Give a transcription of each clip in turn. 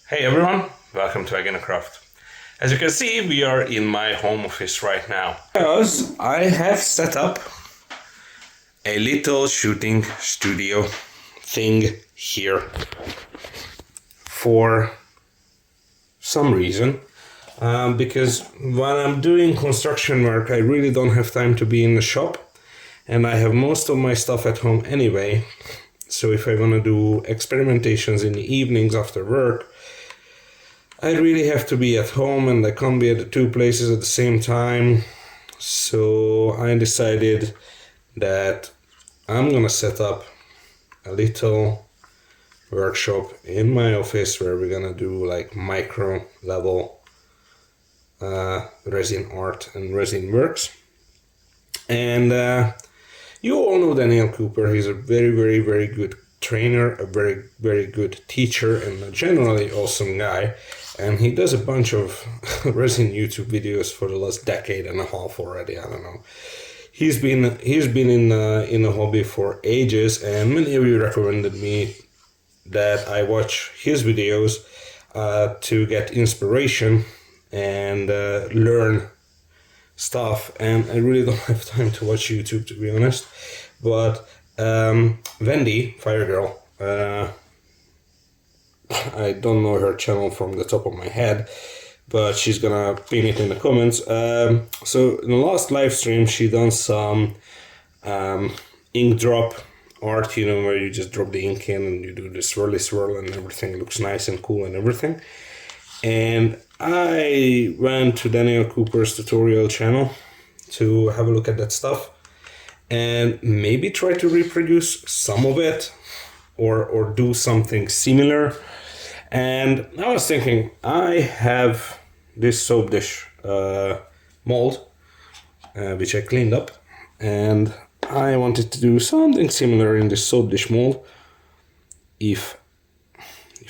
Hey everyone, welcome to AeginaCraft. As you can see, we are in my home office right now. Because I have set up a little shooting studio thing here for some reason. Because when I'm doing construction work, I really don't have time to be in the shop, and I have most of my stuff at home anyway. So if I want to do experimentations in the evenings after work, I really have to be at home and I can't be at the two places at the same time. So I decided that I'm gonna set up a little workshop in my office where we're gonna do like micro level resin art and resin works. And you all know Daniel Cooper. He's a very good trainer, a very good teacher, and a generally awesome guy. And he does a bunch of resin YouTube videos for the last decade and a half already. I don't know. He's been in the hobby for ages, and many of you recommended me that I watch his videos to get inspiration and learn stuff. And I really don't have time to watch YouTube, to be honest. But Wendy, Fire Girl, I don't know her channel from the top of my head, but she's gonna pin it in the comments. So in the last live stream, she done some ink drop art, you know, where you just drop the ink in and you do the swirly swirl and everything looks nice and cool and everything. And I went to Daniel Cooper's tutorial channel to have a look at that stuff and maybe try to reproduce some of it or do something similar. And I was thinking, I have this soap dish mold, which I cleaned up, and I wanted to do something similar in this soap dish mold. If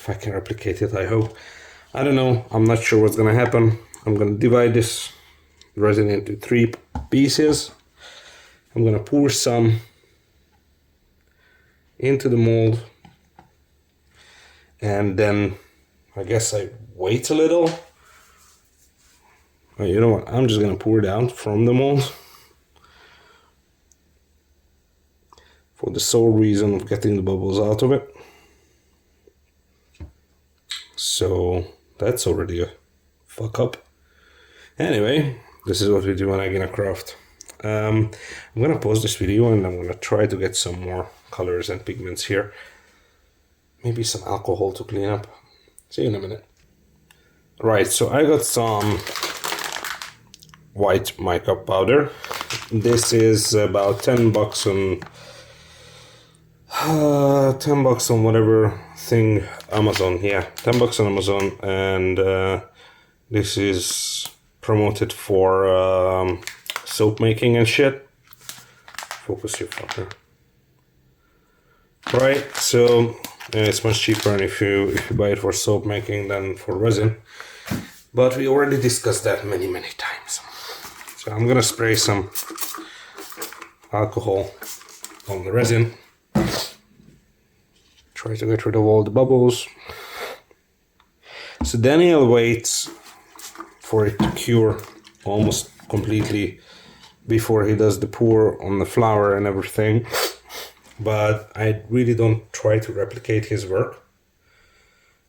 I can replicate it, I hope. I don't know, I'm not sure what's gonna happen. I'm gonna divide this resin into 3 pieces. I'm gonna pour some into the mold, and then I guess I wait a little. Oh, you know what, I'm just gonna pour it out from the mold for the sole reason of getting the bubbles out of it. So that's already a fuck up. Anyway, this is what we do on AeginaCraft. I'm gonna pause this video and I'm gonna try to get some more colors and pigments here. Maybe some alcohol to clean up. See you in a minute. Right, so I got some white mica powder. This is about $10 on 10 bucks on whatever thing, Amazon. Yeah, 10 bucks on Amazon, and this is promoted for soap making and shit. Focus, you fucker. Right, so it's much cheaper if you buy it for soap making than for resin, but we already discussed that many times. So I'm gonna spray some alcohol on the resin. Try to get rid of all the bubbles. So Daniel waits for it to cure almost completely before he does the pour on the flour and everything. But I really don't try to replicate his work,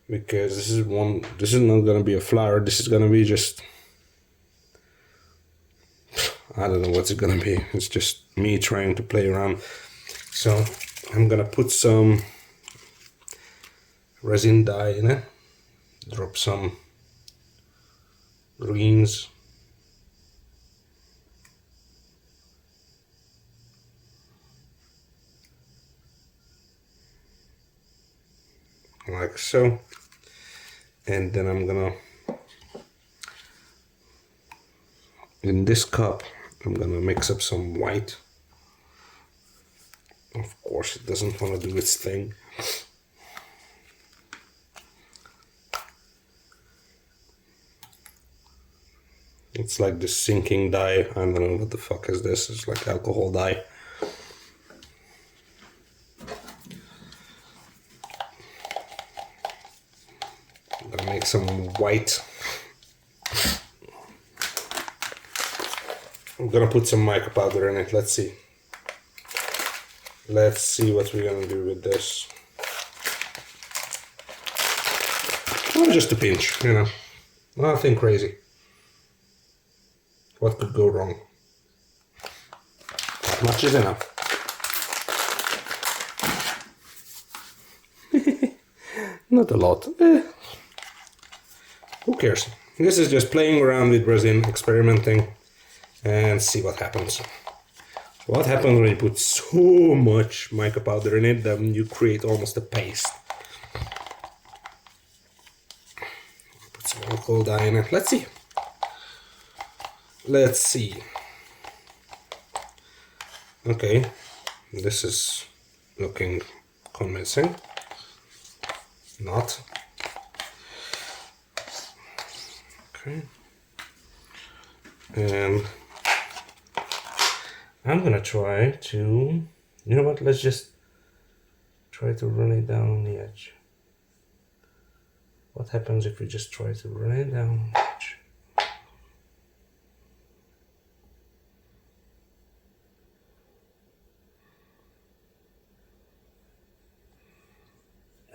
because this is not gonna be a flower. This is gonna be just, I don't know what's it gonna be. It's just me trying to play around. So I'm gonna put some resin dye in it, drop some greens, like so, and then I'm gonna, in this cup, I'm gonna mix up some white. Of course it doesn't want to do its thing. It's like this sinking dye. I don't know what the fuck is this. It's like alcohol dye. I'm gonna make some white. I'm gonna put some mica powder in it. Let's see. Let's see what we're gonna do with this. Well, just a pinch, you know. Nothing crazy. What could go wrong? Not much is enough. Not a lot. Who cares? This is just playing around with resin, experimenting, and see what happens. What happens when you put so much mica powder in it that you create almost a paste? Put some alcohol dye in it. Let's see. Let's see. Okay, this is looking convincing. Not. Okay. And I'm gonna try to, you know what, let's just try to run it down on the edge. What happens if we just try to run it down on the edge?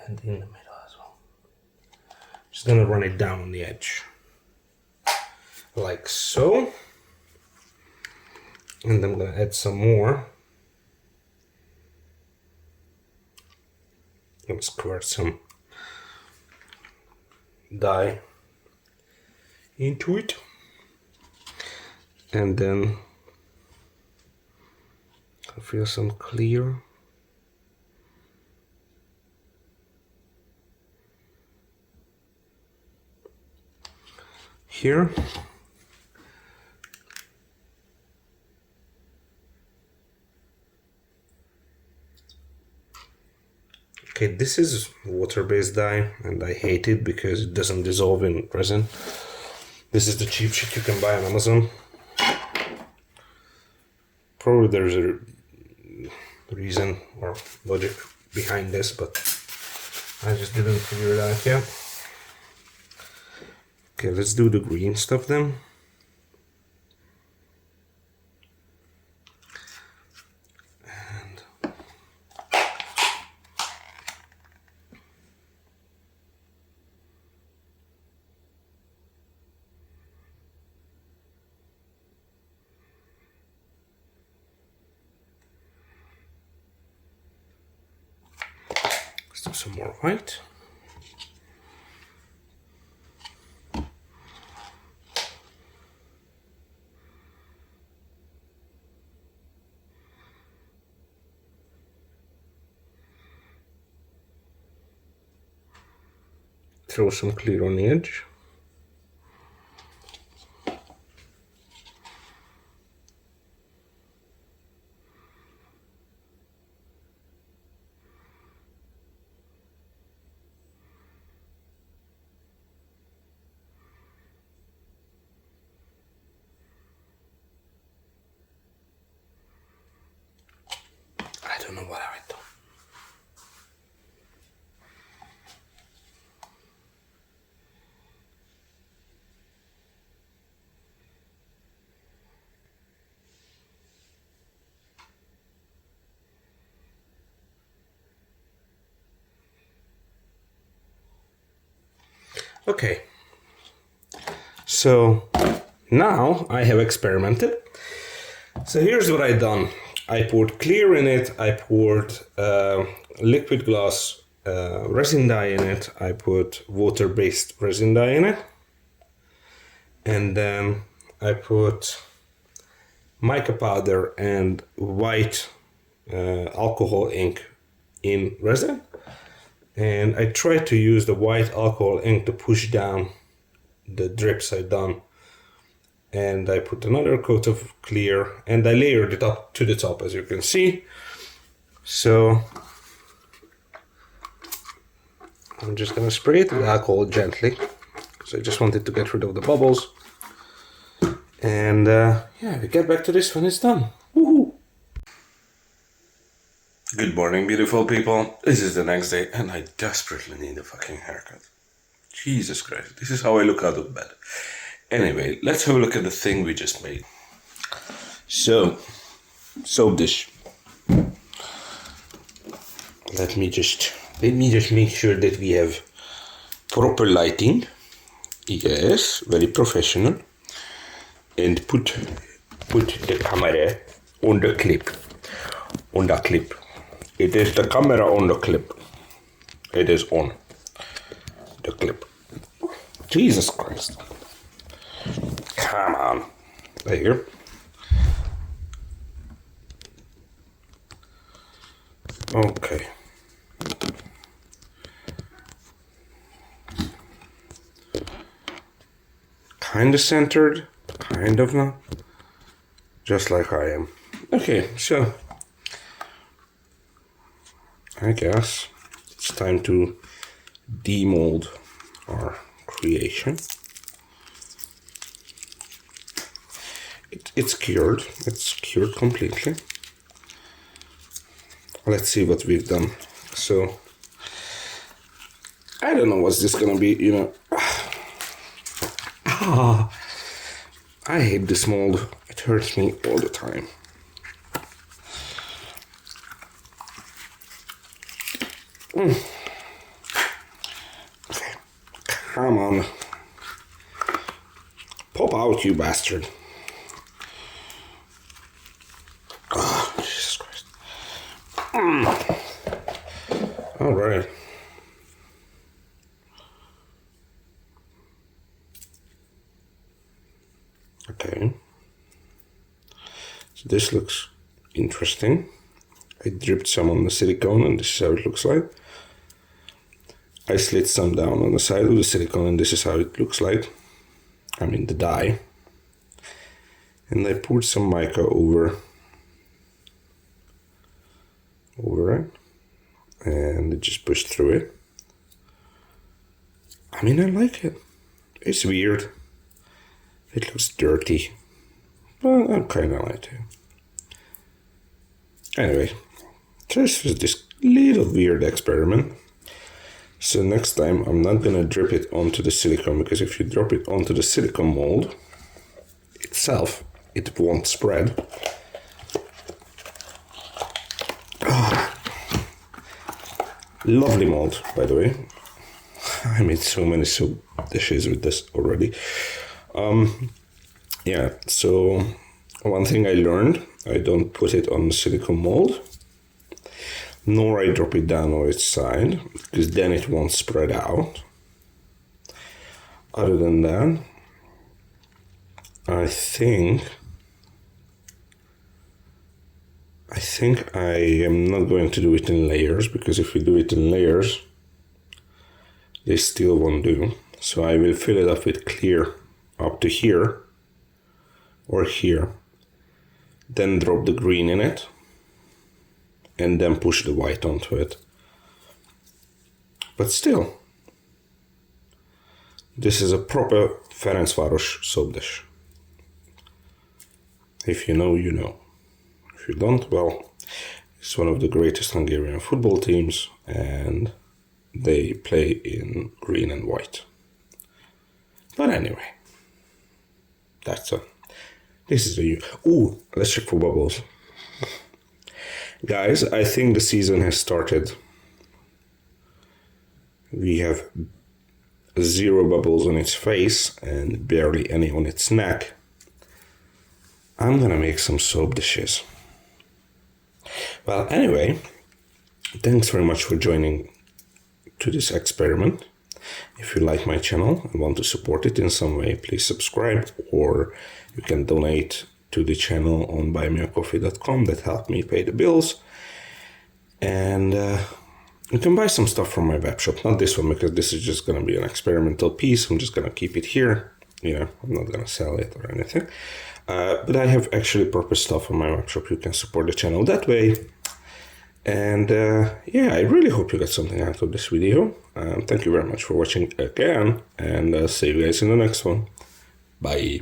And in the middle as well. Just gonna run it down on the edge. Like so. And I'm gonna add some more. I'm gonna squirt some dye into it. And then I feel some clear. Here. Okay, this is water-based dye and I hate it because it doesn't dissolve in resin. This is the cheap shit you can buy on Amazon. Probably there's a reason or logic behind this, but I just didn't figure it out yet. Okay, let's do the green stuff then. And let's do some more white. Throw some clear on the edge. I don't know what I would do. Okay, so now I have experimented. So here's what I done. I poured clear in it, I poured liquid glass resin dye in it, I put water-based resin dye in it, and then I put mica powder and white alcohol ink in resin. And I tried to use the white alcohol ink to push down the drips I've done. And I put another coat of clear and I layered it up to the top, as you can see. So I'm just gonna spray it with alcohol gently, because I just wanted to get rid of the bubbles. And yeah, we get back to this when it's done. Woohoo! Good morning, beautiful people. This is the next day and I desperately need a fucking haircut. Jesus Christ, this is how I look out of bed. Anyway, let's have a look at the thing we just made. So, soap dish. Let me just make sure that we have proper lighting. Yes, very professional. And put the camera on the clip. On the clip. It is the camera on the clip. It is on the clip. Jesus Christ. Come on. There. Okay. Kind of centered, kind of not. Just like I am. Okay, so I guess it's time to demold our creation. It's cured. It's cured completely. Let's see what we've done. So I don't know what's this gonna be, you know. I hate this mold. It hurts me all the time. Okay, come on. Pop out, you bastard. Oh, Jesus Christ. All right. Okay. So this looks interesting. I dripped some on the silicone and this is how it looks like. I slid some down on the side of the silicone and this is how it looks like. I mean the dye. And I poured some mica over it. And it just pushed through it. I mean, I like it. It's weird. It looks dirty. But I kind of like it. Anyway, this was this little weird experiment. So next time I'm not gonna drip it onto the silicone, because if you drop it onto the silicone mold itself, it won't spread. Oh. Lovely mold, by the way. I made so many soup dishes with this already. Yeah, so one thing I learned, I don't put it on the silicone mold, nor I drop it down on its side, because then it won't spread out. Other than that, I think I am not going to do it in layers, because if we do it in layers, they still won't do. So I will fill it up with clear up to here or here, then drop the green in it, and then push the white onto it. But still, this is a proper Ferencváros soap dish. If you know, you know. If you don't, well, it's one of the greatest Hungarian football teams, and they play in green and white. But anyway, this is the... Ooh, let's check for bubbles. Guys, I think the season has started. We have 0 bubbles on its face and barely any on its neck. I'm gonna make some soap dishes. Well, anyway, thanks very much for joining to this experiment. If you like my channel and want to support it in some way, please subscribe, or you can donate to the channel on buymeacoffee.com. That helped me pay the bills. And you can buy some stuff from my web shop. Not this one, because this is just going to be an experimental piece. I'm just going to keep it here. You know, I'm not going to sell it or anything. But I have actually proper stuff on my web shop. You can support the channel that way. And yeah, I really hope you got something out of this video. Thank you very much for watching again, and see you guys in the next one. Bye.